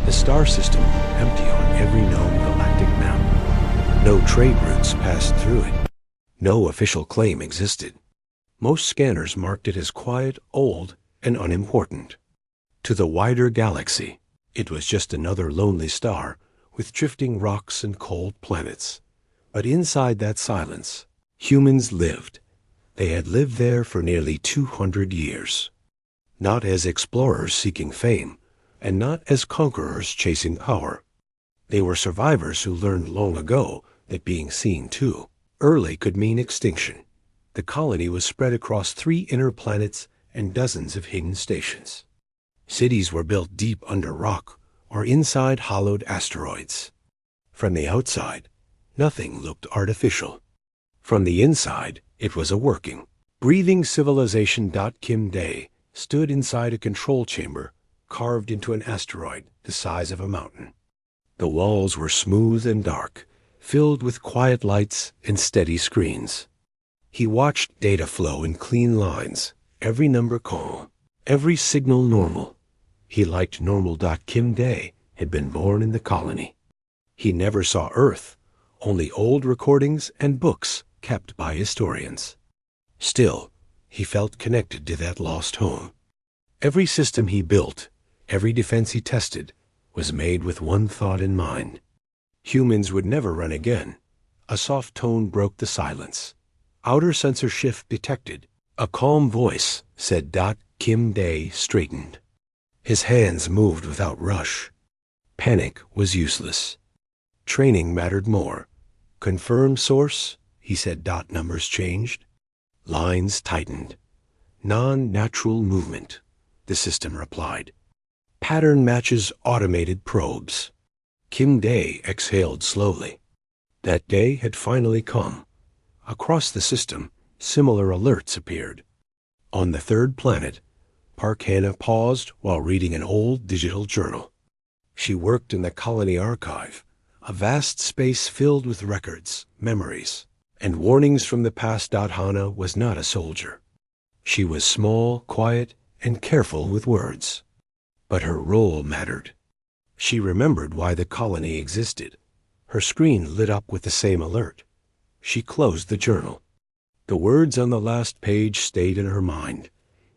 The star system empty on every known galactic map. No trade routes passed through it. No official claim existed. Most scanners marked it as quiet, old, and unimportant. To the wider galaxy, it was just another lonely star with drifting rocks and cold planets. But inside that silence, humans lived. They had lived there for nearly 200 years. Not as explorers seeking fame, and not as conquerors chasing power. They were survivors who learned long ago that being seen too early could mean extinction. The colony was spread across 3 inner planets and dozens of hidden stations. Cities were built deep under rock or inside hollowed asteroids. From the outside, nothing looked artificial. From the inside, it was a working, breathing civilization. Kim Day stood inside a control chamber carved into an asteroid the size of a mountain. The walls were smooth and dark, filled with quiet lights and steady screens. He watched data flow in clean lines, every number calm, every signal normal. He liked normal. Kim Day had been born in the colony. He never saw Earth, only old recordings and books kept by historians. Still, he felt connected to that lost home. Every system he built, every defense he tested, was made with one thought in mind. Humans would never run again. A soft tone broke the silence. Outer sensor shift detected. A calm voice said. Kim Day straightened. His hands moved without rush. Panic was useless. Training mattered more. Confirm source, he said. Numbers changed. Lines tightened. Non-natural movement, the system replied. Pattern matches automated probes. Kim Day exhaled slowly. That day had finally come. Across the system, similar alerts appeared. On the 3rd planet, Park Hannah paused while reading an old digital journal. She worked in the colony archive, a vast space filled with records, memories, and warnings from the past. Hannah was not a soldier. She was small, quiet, and careful with words. But her role mattered. She remembered why the colony existed. Her screen lit up with the same alert. She closed the journal. The words on the last page stayed in her mind.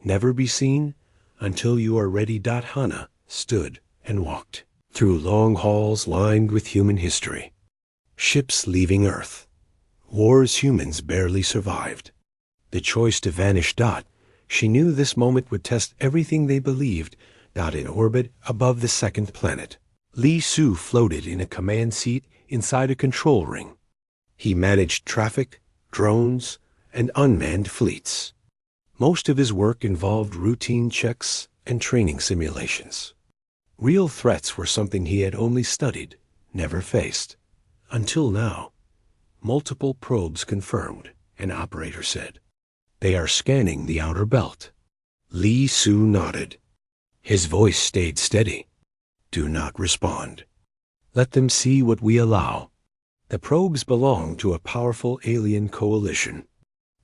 Never be seen until you are ready. Hannah stood and walked through long halls lined with human history. Ships leaving Earth. Wars humans barely survived. The choice to vanish. She knew this moment would test everything they believed. In orbit above the 2nd planet, Li Su floated in a command seat inside a control ring. He managed traffic, drones, and unmanned fleets. Most of his work involved routine checks and training simulations. Real threats were something he had only studied, never faced. Until now. Multiple probes confirmed, an operator said. They are scanning the outer belt. Li Su nodded. His voice stayed steady. Do not respond. Let them see what we allow. The probes belonged to a powerful alien coalition.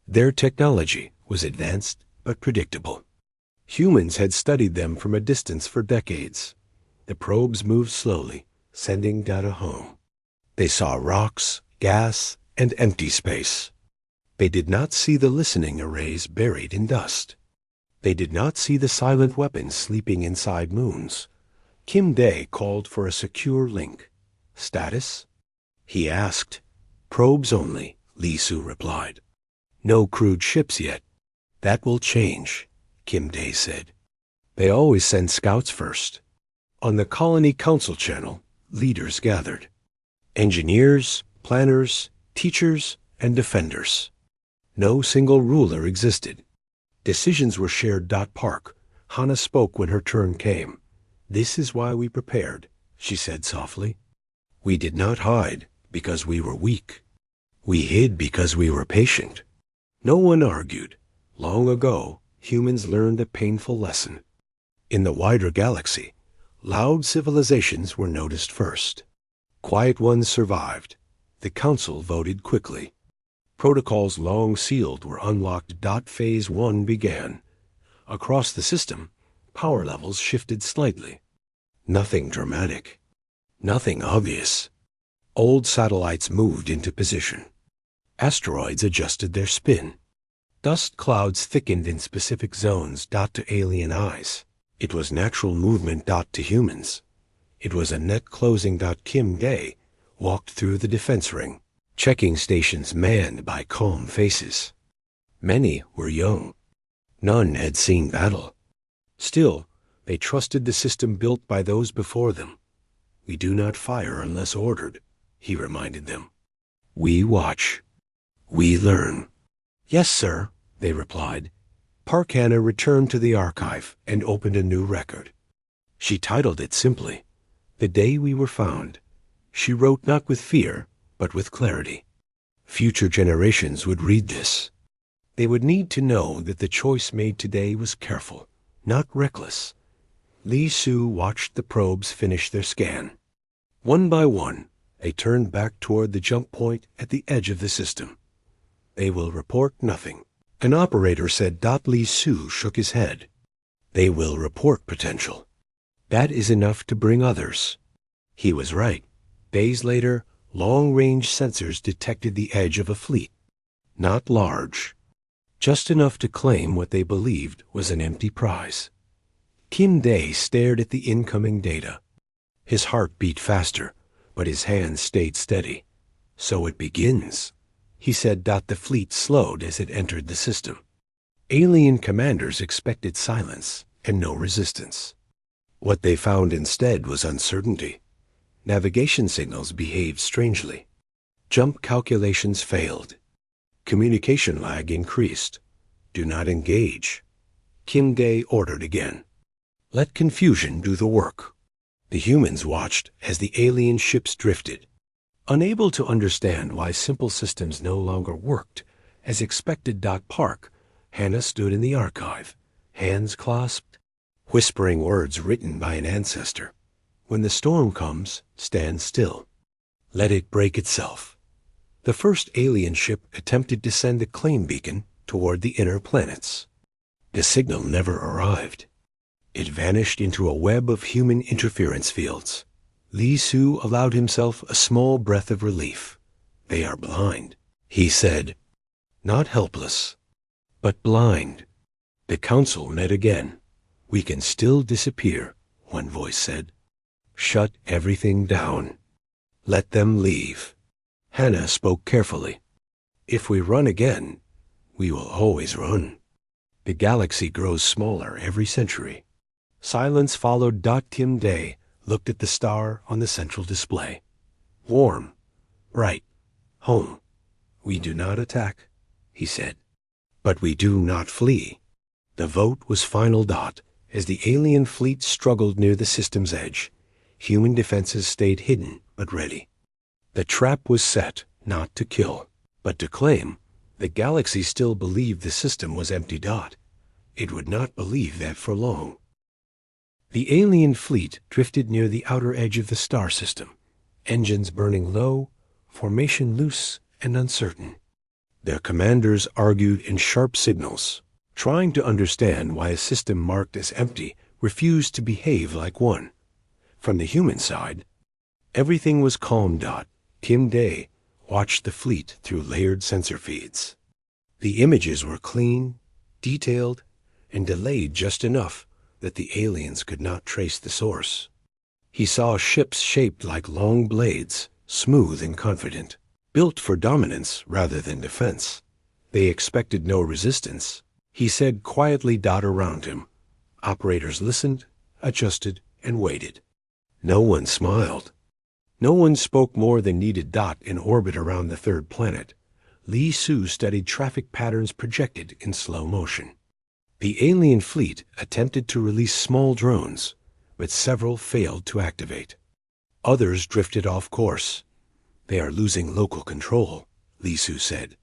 Their technology was advanced but predictable. Humans had studied them from a distance for decades. The probes moved slowly, sending data home. They saw rocks, gas, and empty space. They did not see the listening arrays buried in dust. They did not see the silent weapons sleeping inside moons. Kim Day called for a secure link. Status? He asked. Probes only, Li Su replied. No crewed ships yet. That will change, Kim Day said. They always send scouts first. On the Colony Council channel, leaders gathered. Engineers, planners, teachers, and defenders. No single ruler existed. Decisions were shared. Park. Hannah spoke when her turn came. This is why we prepared, she said softly. We did not hide because we were weak. We hid because we were patient. No one argued. Long ago, humans learned a painful lesson. In the wider galaxy, loud civilizations were noticed first. Quiet ones survived. The council voted quickly. Protocols long sealed were unlocked. Phase 1 began. Across the system, power levels shifted slightly. Nothing dramatic. Nothing obvious. Old satellites moved into position. Asteroids adjusted their spin. Dust clouds thickened in specific zones. To alien eyes, it was natural movement. To humans, it was a net closing. Kim Day walked through the defense ring, checking stations manned by calm faces. Many were young. None had seen battle. Still, they trusted the system built by those before them. "We do not fire unless ordered," he reminded them. "We watch. We learn." "Yes, sir," they replied. Park Hannah returned to the archive and opened a new record. She titled it simply, "The Day We Were Found." She wrote not with fear, but with clarity. Future generations would read this. They would need to know that the choice made today was careful, not reckless. Lee Soo watched the probes finish their scan. One by one, they turned back toward the jump point at the edge of the system. "They will report nothing," an operator said. Lee Soo shook his head. "They will report potential. That is enough to bring others." He was right. Days later, long-range sensors detected the edge of a fleet. Not large. Just enough to claim what they believed was an empty prize. Kim Day stared at the incoming data. His heart beat faster, but his hands stayed steady. "So it begins," he said. The fleet slowed as it entered the system. Alien commanders expected silence and no resistance. What they found instead was uncertainty. Navigation signals behaved strangely. Jump calculations failed. Communication lag increased. "Do not engage." Kim Day ordered again. "Let confusion do the work." The humans watched as the alien ships drifted. Unable to understand why simple systems no longer worked as expected. Park Hannah stood in the archive, hands clasped, whispering words written by an ancestor. "When the storm comes, stand still. Let it break itself." The first alien ship attempted to send a claim beacon toward the inner planets. The signal never arrived. It vanished into a web of human interference fields. Lee Soo allowed himself a small breath of relief. "They are blind," he said. "Not helpless, but blind." The council met again. "We can still disappear," one voice said. "Shut everything down. Let them leave." Hannah spoke carefully. "If we run again, we will always run. The galaxy grows smaller every century." Silence followed. Kim Day looked at the star on the central display. "Warm, bright, home. We do not attack," he said. "But we do not flee." The vote was final. As the alien fleet struggled near the system's edge, human defenses stayed hidden but ready. The trap was set, not to kill, but to claim. The galaxy still believed the system was empty. It would not believe that for long. The alien fleet drifted near the outer edge of the star system, engines burning low, formation loose and uncertain. Their commanders argued in sharp signals, trying to understand why a system marked as empty refused to behave like one. From the human side, everything was calm. Kim Day watched the fleet through layered sensor feeds. The images were clean, detailed, and delayed just enough that the aliens could not trace the source. He saw ships shaped like long blades, smooth and confident, built for dominance rather than defense. They expected no resistance, he said quietly. Around him, operators listened, adjusted, and waited. No one smiled. No one spoke more than needed. In orbit around the third planet, Lee Soo studied traffic patterns projected in slow motion. The alien fleet attempted to release small drones, but several failed to activate. Others drifted off course. "They are losing local control," Lee Soo said.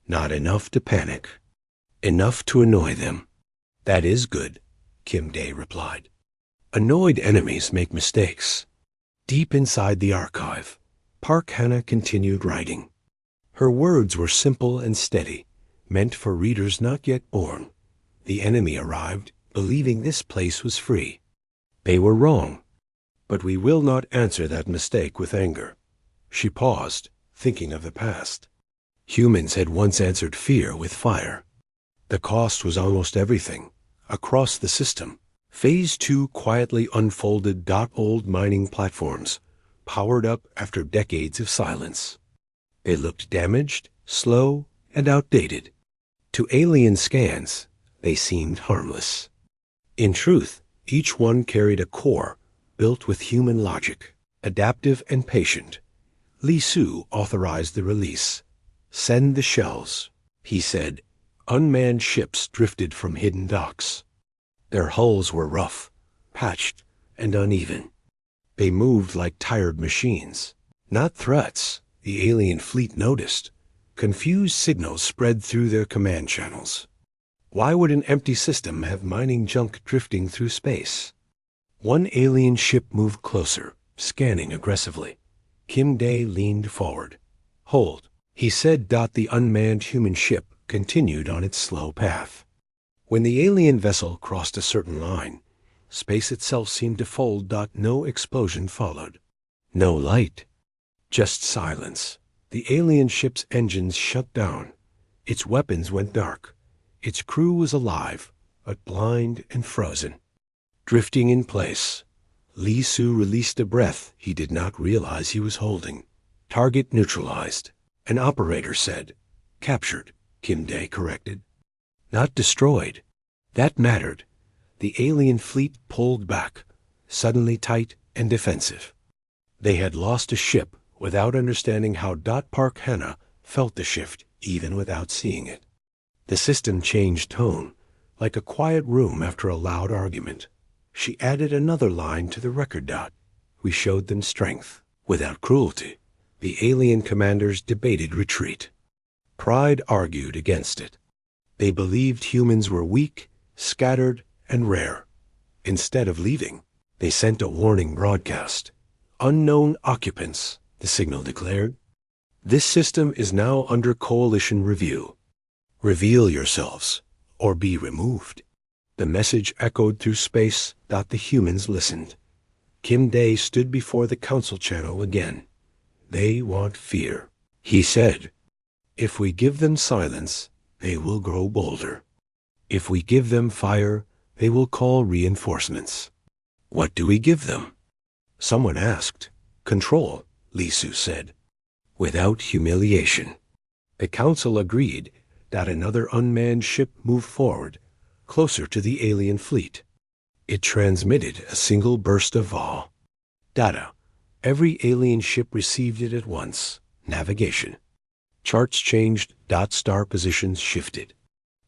"Not enough to panic. Enough to annoy them." "That is good," Kim Day replied. "Annoyed enemies make mistakes." Deep inside the archive, Park Hannah continued writing. Her words were simple and steady, meant for readers not yet born. The enemy arrived, believing this place was free. They were wrong. But we will not answer that mistake with anger. She paused, thinking of the past. Humans had once answered fear with fire. The cost was almost everything. Across the system, Phase 2 quietly unfolded. Old mining platforms, powered up after decades of silence. They looked damaged, slow, and outdated. To alien scans, they seemed harmless. In truth, each one carried a core built with human logic, adaptive and patient. Li Su authorized the release. Send the shells, he said. Unmanned ships drifted from hidden docks. Their hulls were rough, patched, and uneven. They moved like tired machines. Not threats, the alien fleet noticed. Confused signals spread through their command channels. Why would an empty system have mining junk drifting through space? One alien ship moved closer, scanning aggressively. Kim Dae leaned forward. Hold, he said. The unmanned human ship continued on its slow path. When the alien vessel crossed a certain line, space itself seemed to fold. No explosion followed. No light. Just silence. The alien ship's engines shut down. Its weapons went dark. Its crew was alive, but blind and frozen. Drifting in place, Li Su released a breath he did not realize he was holding. Target neutralized. An operator said. Captured, Kim Dae corrected. Not destroyed. That mattered. The alien fleet pulled back, suddenly tight and defensive. They had lost a ship without understanding how. Park Hannah felt the shift even without seeing it. The system changed tone, like a quiet room after a loud argument. She added another line to the record. We showed them strength, without cruelty. The alien commanders debated retreat. Pride argued against it. They believed humans were weak, scattered, and rare. Instead of leaving, they sent a warning broadcast. Unknown occupants, the signal declared. This system is now under coalition review. Reveal yourselves, or be removed. The message echoed through space. The humans listened. Kim Dae stood before the council channel again. They want fear, he said. If we give them silence, they will grow bolder. If we give them fire, they will call reinforcements. What do we give them? Someone asked. Control, Li Su said. Without humiliation. The council agreed. Another unmanned ship moved forward, closer to the alien fleet. It transmitted a single burst of awe. Data. Every alien ship received it at once. Navigation. Charts changed. Star positions shifted.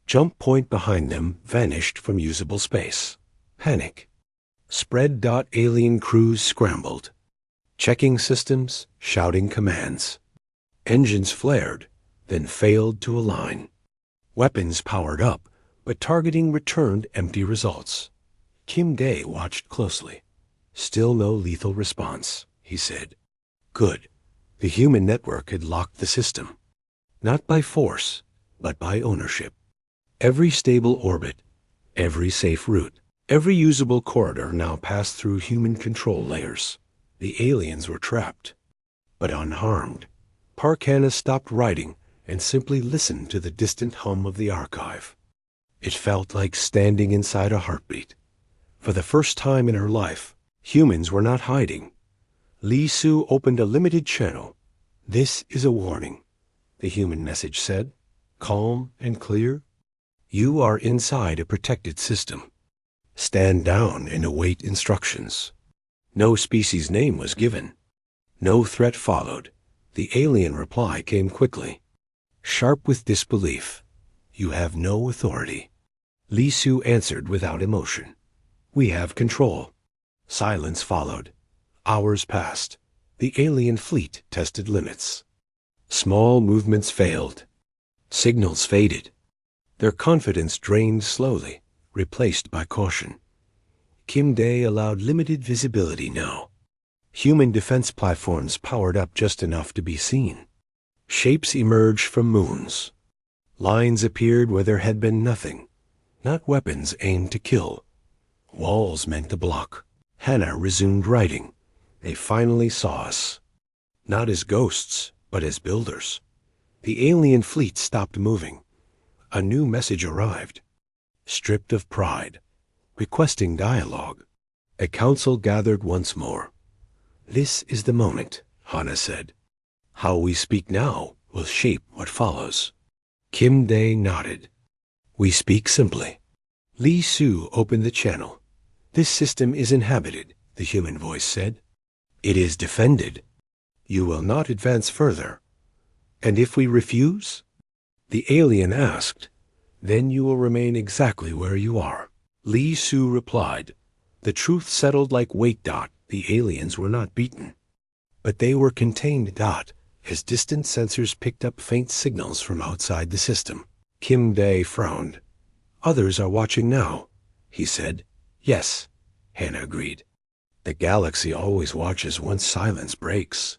Jump point behind them vanished from usable space. Panic. Spread. Alien crews scrambled. Checking systems, shouting commands. Engines flared, then failed to align. Weapons powered up, but targeting returned empty results. Kim Dae watched closely. Still no lethal response, he said. Good. The human network had locked the system. Not by force, but by ownership. Every stable orbit, every safe route, every usable corridor now passed through human control layers. The aliens were trapped, but unharmed. Park Hannah stopped writing and simply listened to the distant hum of the archive. It felt like standing inside a heartbeat. For the first time in her life, humans were not hiding. Li Su opened a limited channel. This is a warning, the human message said, calm and clear. You are inside a protected system. Stand down and await instructions. No species name was given. No threat followed. The alien reply came quickly. Sharp with disbelief. You have no authority. Li Su answered without emotion. We have control. Silence followed. Hours passed. The alien fleet tested limits. Small movements failed. Signals faded. Their confidence drained slowly, replaced by caution. Kim Dae allowed limited visibility now. Human defense platforms powered up just enough to be seen. Shapes emerged from moons. Lines appeared where there had been nothing. Not weapons aimed to kill. Walls meant to block. Hannah resumed writing. They finally saw us. Not as ghosts, but as builders. The alien fleet stopped moving. A new message arrived. Stripped of pride. Requesting dialogue. A council gathered once more. This is the moment, Hannah said. How we speak now will shape what follows. Kim Dae nodded. We speak simply. Lee Soo opened the channel. This system is inhabited, the human voice said. It is defended. You will not advance further. And if we refuse? The alien asked. Then you will remain exactly where you are. Lee Soo replied. The truth settled like weight. The aliens were not beaten. But they were contained. As distant sensors picked up faint signals from outside the system. Kim Dae frowned. Others are watching now, he said. Yes, Hannah agreed. The galaxy always watches once silence breaks.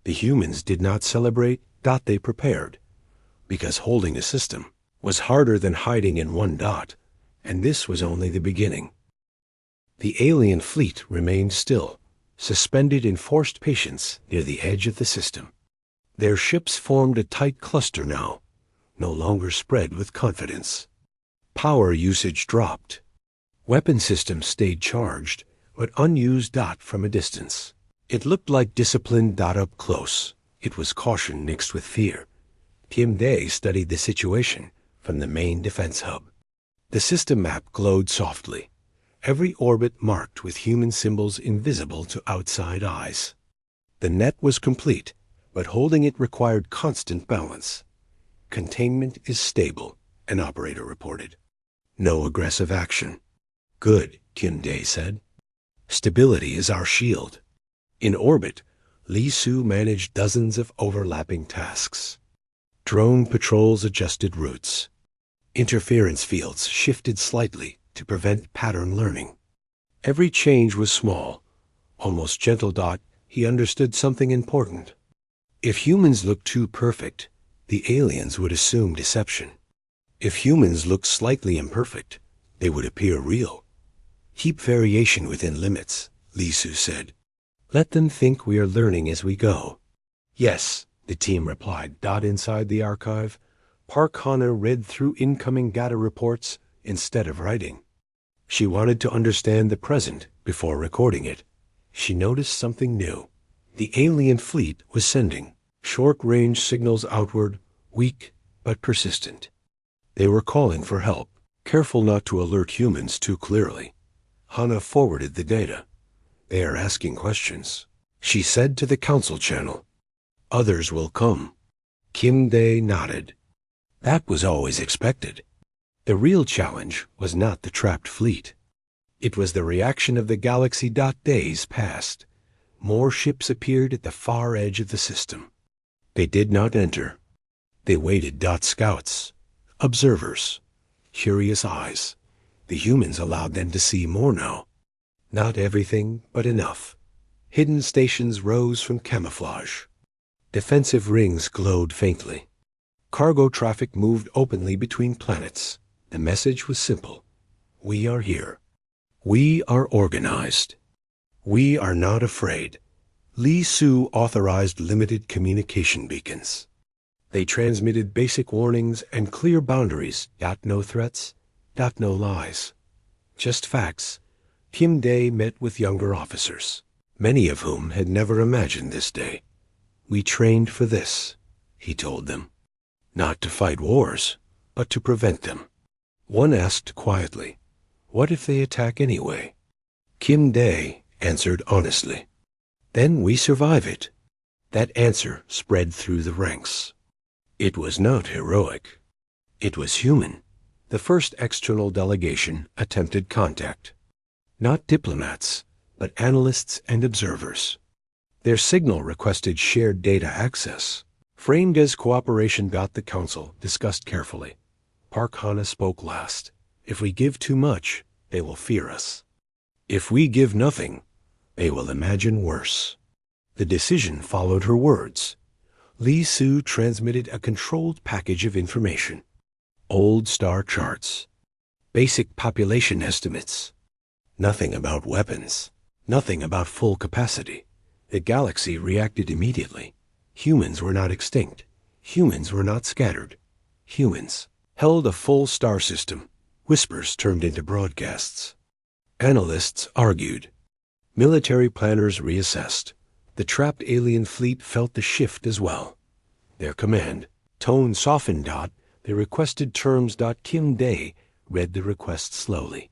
The humans did not celebrate. They prepared. Because holding a system was harder than hiding in one. And this was only the beginning. The alien fleet remained still, suspended in forced patience near the edge of the system. Their ships formed a tight cluster now, no longer spread with confidence. Power usage dropped. Weapon systems stayed charged, but unused. From a distance. It looked like discipline. Up close. It was caution mixed with fear. Kim Dae studied the situation from the main defense hub. The system map glowed softly, every orbit marked with human symbols invisible to outside eyes. The net was complete, but holding it required constant balance. Containment is stable, an operator reported. No aggressive action. Good, Kim Dae said. Stability is our shield. In orbit, Lee Soo managed dozens of overlapping tasks. Drone patrols adjusted routes. Interference fields shifted slightly to prevent pattern learning. Every change was small, almost gentle. He understood something important. If humans looked too perfect, the aliens would assume deception. If humans looked slightly imperfect, they would appear real. Keep variation within limits, Lee Soo said. Let them think we are learning as we go. Yes, the team replied. Inside the archive, Park Hannah read through incoming data reports instead of writing. She wanted to understand the present before recording it. She noticed something new. The alien fleet was sending short-range signals outward, weak but persistent. They were calling for help, careful not to alert humans too clearly. Hannah forwarded the data. They are asking questions, she said to the council channel. Others will come. Kim Dae nodded. That was always expected. The real challenge was not the trapped fleet. It was the reaction of the galaxy. Days passed. More ships appeared at the far edge of the system. They did not enter. They waited. Scouts, observers, curious eyes. The humans allowed them to see more now. Not everything, but enough. Hidden stations rose from camouflage. Defensive rings glowed faintly. Cargo traffic moved openly between planets. The message was simple. We are here. We are organized. We are not afraid. Lee Soo authorized limited communication beacons. They transmitted basic warnings and clear boundaries. No threats, no lies. Just facts. Kim Dae met with younger officers, many of whom had never imagined this day. We trained for this, he told them. Not to fight wars, but to prevent them. One asked quietly, what if they attack anyway? Kim Dae answered honestly. Then we survive it. That answer spread through the ranks. It was not heroic. It was human. The first external delegation attempted contact. Not diplomats, but analysts and observers. Their signal requested shared data access. Framed as cooperation. The council discussed carefully. Park Hannah spoke last. If we give too much, they will fear us. If we give nothing, they will imagine worse. The decision followed her words. Lee Soo transmitted a controlled package of information. Old star charts. Basic population estimates. Nothing about weapons. Nothing about full capacity. The galaxy reacted immediately. Humans were not extinct. Humans were not scattered. Humans held a full star system. Whispers turned into broadcasts. Analysts argued. Military planners reassessed. The trapped alien fleet felt the shift as well. Their command, tone softened. They requested terms. Kim Day read the request slowly.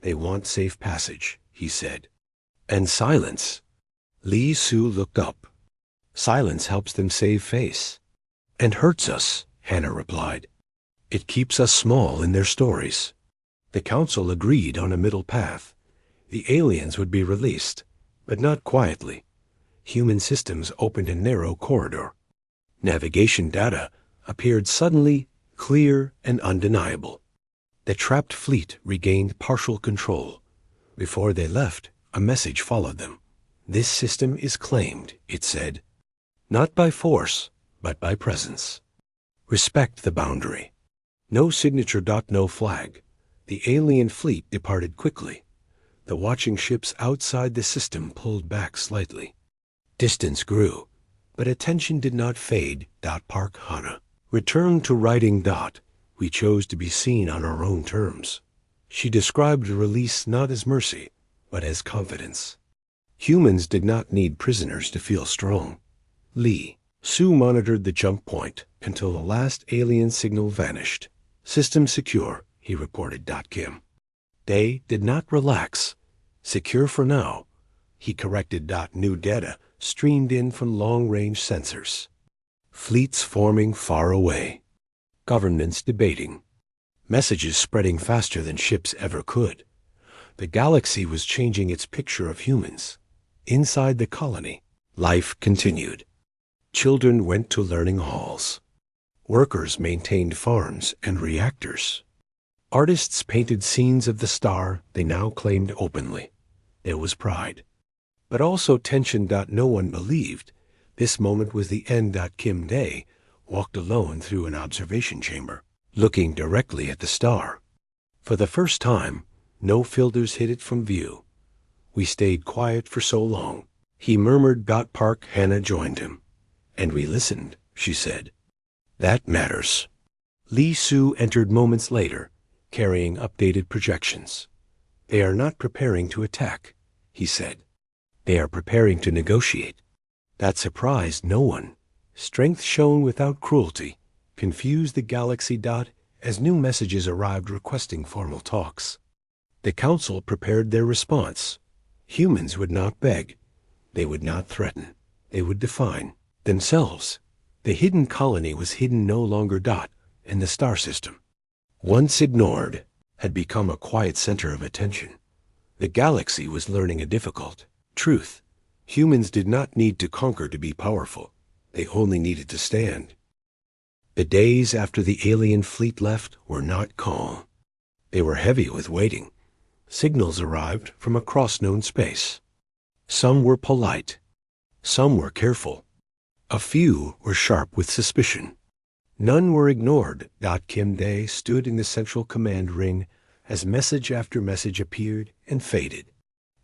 They want safe passage, he said. And silence. Lee Su looked up. Silence helps them save face. And hurts us, Hannah replied. It keeps us small in their stories. The council agreed on a middle path. The aliens would be released, but not quietly. Human systems opened a narrow corridor. Navigation data appeared suddenly clear and undeniable. The trapped fleet regained partial control. Before they left, a message followed them. This system is claimed, it said. Not by force, but by presence. Respect the boundary. No signature. No flag. The alien fleet departed quickly. The watching ships outside the system pulled back slightly. Distance grew, but attention did not fade. Park Hannah returned to writing. We chose to be seen on our own terms. She described the release not as mercy, but as confidence. Humans did not need prisoners to feel strong. Lee Su monitored the jump point until the last alien signal vanished. System secure, he reported. Kim Day did not relax. Secure for now, he corrected. New data streamed in from long-range sensors. Fleets forming far away. Governments debating. Messages spreading faster than ships ever could. The galaxy was changing its picture of humans. Inside the colony, life continued. Children went to learning halls. Workers maintained farms and reactors. Artists painted scenes of the star they now claimed openly. There was pride, but also tension. No one believed this moment was the end. Kim Day walked alone through an observation chamber, looking directly at the star. For the first time, no filters hid it from view. We stayed quiet for so long, he murmured. Park Hannah joined him. And we listened, she said. That matters. Lee Su entered moments later, carrying updated projections. They are not preparing to attack, he said. They are preparing to negotiate. That surprised no one. Strength shown without cruelty confused the galaxy. As new messages arrived requesting formal talks. The council prepared their response. Humans would not beg. They would not threaten. They would define themselves. The hidden colony was hidden no longer. In the star system, once ignored, had become a quiet center of attention. The galaxy was learning a difficult truth. Humans did not need to conquer to be powerful. They only needed to stand. The days after the alien fleet left were not calm. They were heavy with waiting. Signals arrived from across known space. Some were polite. Some were careful. A few were sharp with suspicion. None were ignored. Kim Day stood in the central command ring as message after message appeared and faded.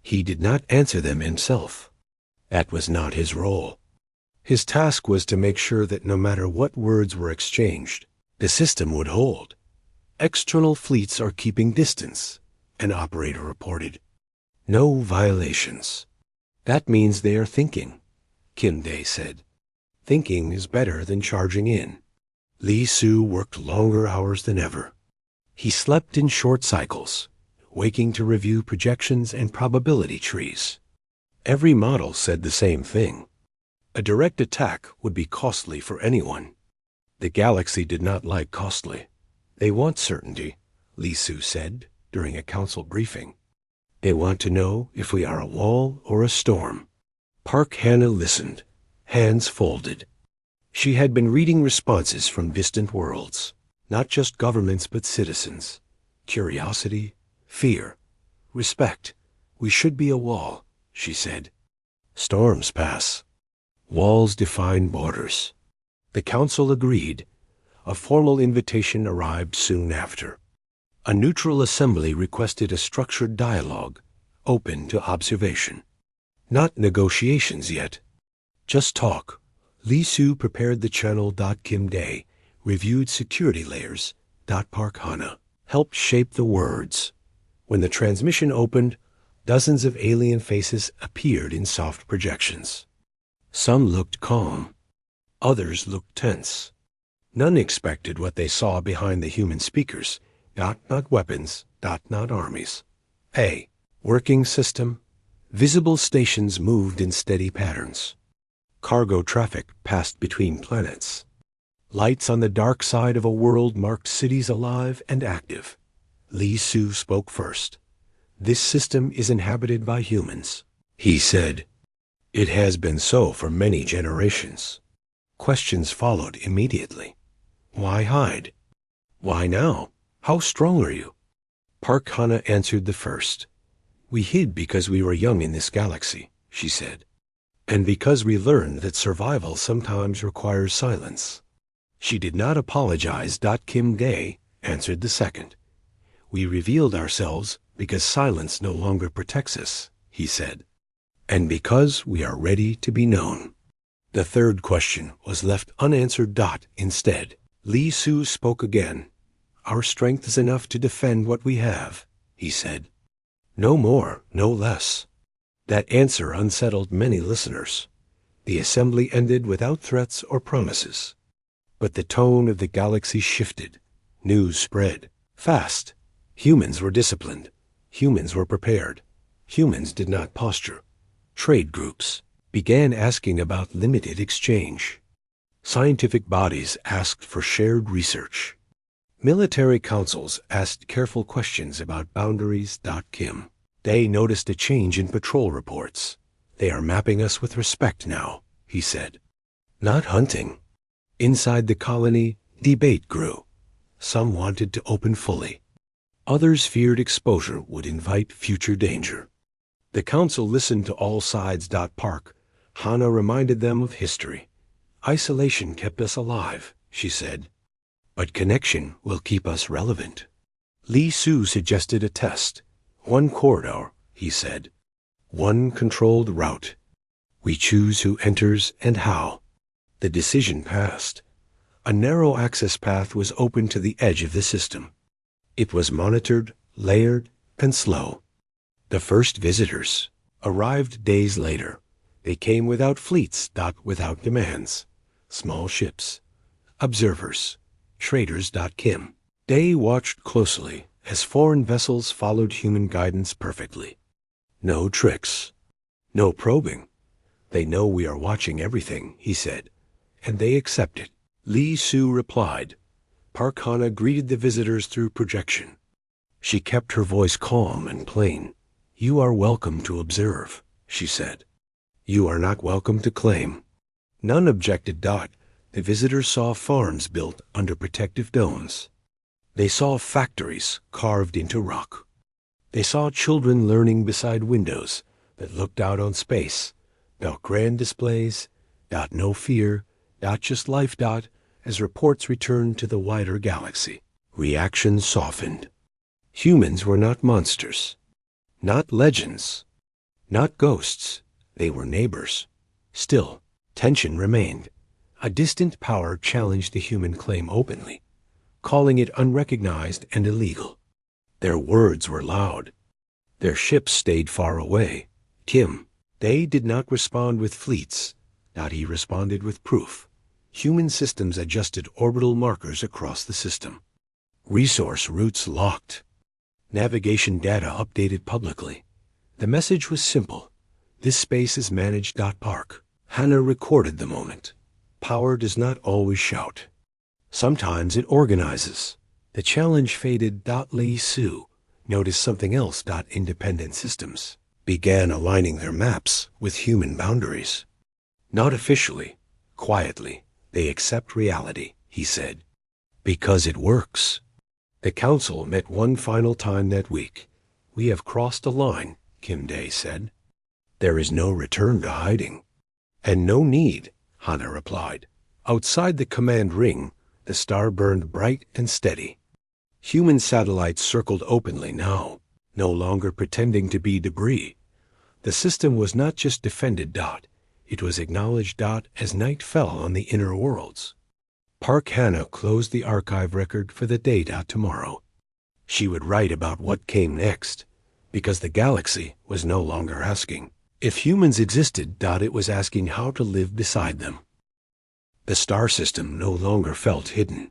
He did not answer them himself. That was not his role. His task was to make sure that no matter what words were exchanged, the system would hold. External fleets are keeping distance, an operator reported. No violations. That means they are thinking, Kim Day said. Thinking is better than charging in. Lee Su worked longer hours than ever. He slept in short cycles, waking to review projections and probability trees. Every model said the same thing. A direct attack would be costly for anyone. The galaxy did not like costly. They want certainty, Lee Su said during a council briefing. They want to know if we are a wall or a storm. Park Hannah listened, hands folded. She had been reading responses from distant worlds, not just governments but citizens. Curiosity, fear, respect. We should be a wall, she said. Storms pass. Walls define borders. The council agreed. A formal invitation arrived soon after. A neutral assembly requested a structured dialogue, open to observation. Not negotiations yet. Just talk. Lee Su prepared the channel. Kim Dae reviewed security layers. Park Hana helped shape the words. When the transmission opened, dozens of alien faces appeared in soft projections. Some looked calm. Others looked tense. None expected what they saw behind the human speakers. Not weapons. Not armies. A working system. Visible stations moved in steady patterns. Cargo traffic passed between planets. Lights on the dark side of a world marked cities alive and active. Lee Su spoke first. This system is inhabited by humans, he said. It has been so for many generations. Questions followed immediately. Why hide? Why now? How strong are you? Park Hana answered the first. We hid because we were young in this galaxy, she said. And because we learned that survival sometimes requires silence. She did not apologize. Kim Dae answered the second. We revealed ourselves because silence no longer protects us, he said. And because we are ready to be known. The third question was left unanswered. Instead, Lee Su spoke again. Our strength is enough to defend what we have, he said. No more, no less. That answer unsettled many listeners. The assembly ended without threats or promises. But the tone of the galaxy shifted. News spread. Fast. Humans were disciplined. Humans were prepared. Humans did not posture. Trade groups began asking about limited exchange. Scientific bodies asked for shared research. Military councils asked careful questions about boundaries. Kim Dae noticed a change in patrol reports. They are mapping us with respect now, he said. Not hunting. Inside the colony, debate grew. Some wanted to open fully. Others feared exposure would invite future danger. The council listened to all sides. Park Hana reminded them of history. Isolation kept us alive, she said. But connection will keep us relevant. Lee Su suggested a test. One corridor, he said. One controlled route. We choose who enters and how. The decision passed. A narrow access path was open to the edge of the system. It was monitored, layered, and slow. The first visitors arrived days later. They came without fleets. Without demands. Small ships. Observers. Traders. Kim Dae watched closely as foreign vessels followed human guidance perfectly. No tricks. No probing. They know we are watching everything, he said, and they accept it. Lee Su replied. Park Hana greeted the visitors through projection. She kept her voice calm and plain. You are welcome to observe, she said. You are not welcome to claim. None objected. The visitors saw farms built under protective domes. They saw factories carved into rock. They saw children learning beside windows that looked out on space. No grand displays. No fear. Just life. As reports returned to the wider galaxy, reactions softened. Humans were not monsters. Not legends. Not ghosts. They were neighbors. Still, tension remained. A distant power challenged the human claim openly, calling it unrecognized and illegal. Their words were loud. Their ships stayed far away. Kim Dae did not respond with fleets. He responded with proof. Human systems adjusted orbital markers across the system. Resource routes locked. Navigation data updated publicly. The message was simple. This space is managed. Park Hana recorded the moment. Power does not always shout. Sometimes it organizes. The challenge faded. Lee Su noticed something else. Independent systems began aligning their maps with human boundaries. Not officially, quietly, they accept reality, he said. Because it works. The council met one final time that week. We have crossed a line, Kim Dae said. There is no return to hiding. And no need, Hana replied. Outside the command ring, the star burned bright and steady. Human satellites circled openly now. no longer pretending to be debris. The system was not just defended. It was acknowledged. As night fell on the inner worlds. Park Hannah closed the archive record for the day. Tomorrow, she would write about what came next, because the galaxy was no longer asking if humans existed. It was asking how to live beside them. The star system no longer felt hidden.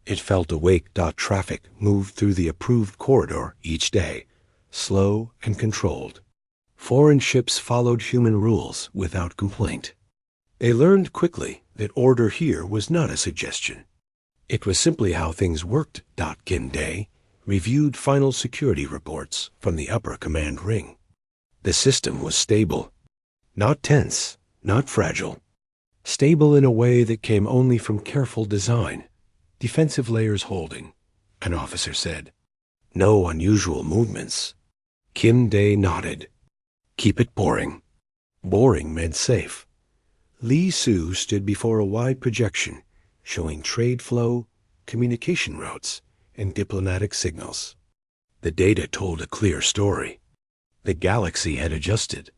It felt awake. Traffic moved through the approved corridor each day, slow and controlled. Foreign ships followed human rules without complaint. They learned quickly that order here was not a suggestion. It was simply how things worked. Kim Day reviewed final security reports from the upper command ring. The system was stable, not tense, not fragile. Stable in a way that came only from careful design, defensive layers holding, an officer said. No unusual movements. Kim Day nodded. Keep it boring. Boring meant safe. Lee Soo stood before a wide projection, showing trade flow, communication routes, and diplomatic signals. The data told a clear story. The galaxy had adjusted.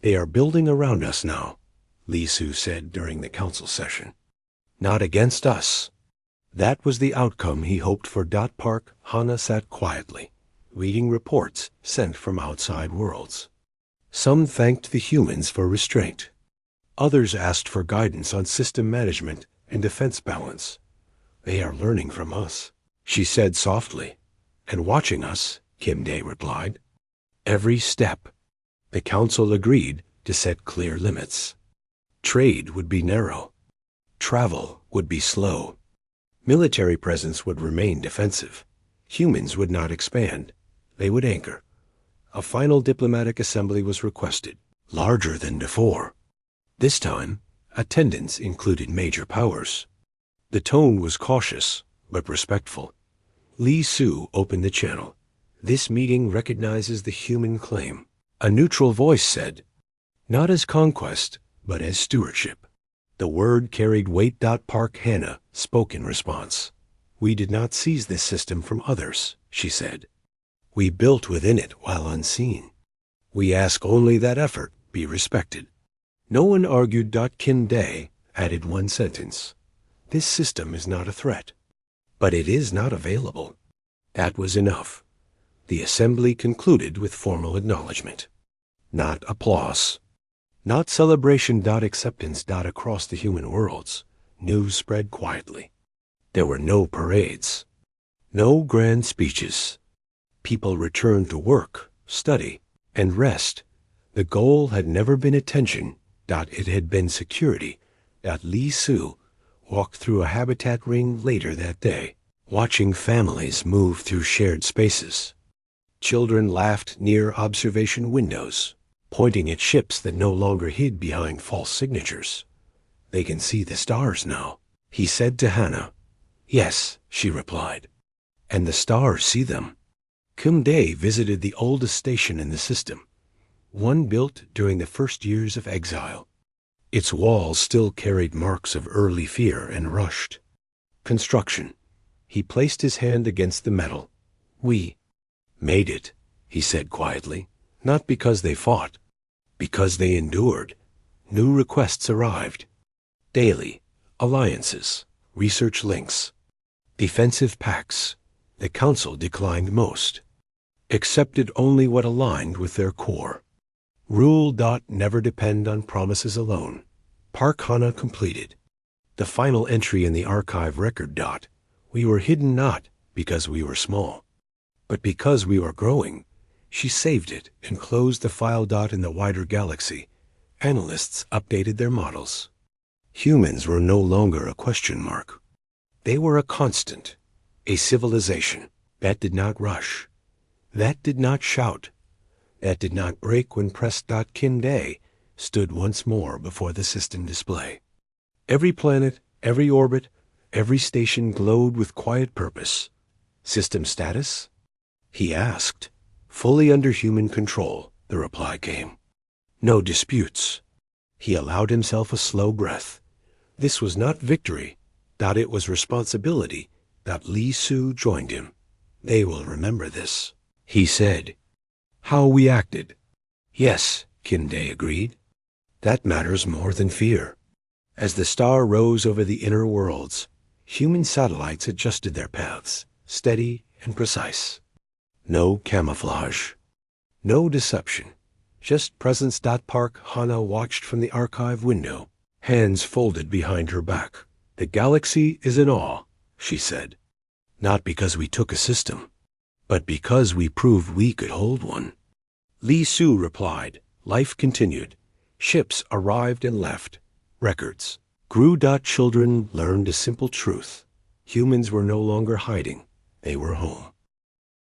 They are building around us now, Lee Soo said during the council session. Not against us. That was the outcome he hoped for. Park Hannah sat quietly, reading reports sent from outside worlds. Some thanked the humans for restraint. Others asked for guidance on system management and defense balance. They are learning from us, she said softly. And watching us, Kim Day replied. Every step. The council agreed to set clear limits. Trade would be narrow. Travel would be slow. Military presence would remain defensive. Humans would not expand. They would anchor. A final diplomatic assembly was requested, larger than before. This time, attendance included major powers. The tone was cautious, but respectful. Lee Soo opened the channel. This meeting recognizes the human claim. A neutral voice said, not as conquest, but as stewardship. The word carried weight. Park Hannah spoke in response. We did not seize this system from others, she said. We built within it while unseen. We ask only that effort be respected. No one argued. Kim Day added one sentence. This system is not a threat, but it is not available. That was enough. The assembly concluded with formal acknowledgement. Not applause. Not celebration. Acceptance. Across the human worlds, news spread quietly. There were no parades, no grand speeches. People returned to work, study, and rest. The goal had never been attention. It had been security. Lee Soo walked through a habitat ring later that day, watching families move through shared spaces. Children laughed near observation windows, pointing at ships that no longer hid behind false signatures. They can see the stars now, he said to Hannah. Yes, she replied. And the stars see them. Kim Day visited the oldest station in the system, one built during the first years of exile. Its walls still carried marks of early fear and rushed construction. He placed his hand against the metal. We made it, he said quietly, not because they fought, because they endured. New requests arrived. Daily, alliances, research links, defensive pacts. The council declined most, accepted only what aligned with their core. Rule. Never depend on promises alone. Park Hannah completed. The final entry in the archive record. We were hidden not because we were small, but because we were growing. She saved it and closed the file. In the wider galaxy, analysts updated their models. Humans were no longer a question mark. They were a constant, a civilization that did not rush, that did not shout, that did not break when pressed. Kim Day stood once more before the system display. Every planet, every orbit, every station glowed with quiet purpose. System status? He asked. Fully under human control, the reply came. No disputes. He allowed himself a slow breath. This was not victory. It was responsibility. Lee Soo joined him. They will remember this, he said. how we acted. Yes, Kinde agreed. That matters more than fear. As the star rose over the inner worlds, human satellites adjusted their paths, steady and precise. No camouflage. No deception. Just presence. Park Hana watched from the archive window, hands folded behind her back. The galaxy is in awe, she said. Not because we took a system, but because we proved we could hold one. Li Su replied. Life continued. Ships arrived and left. Records grew. Children learned a simple truth. Humans were no longer hiding. They were home.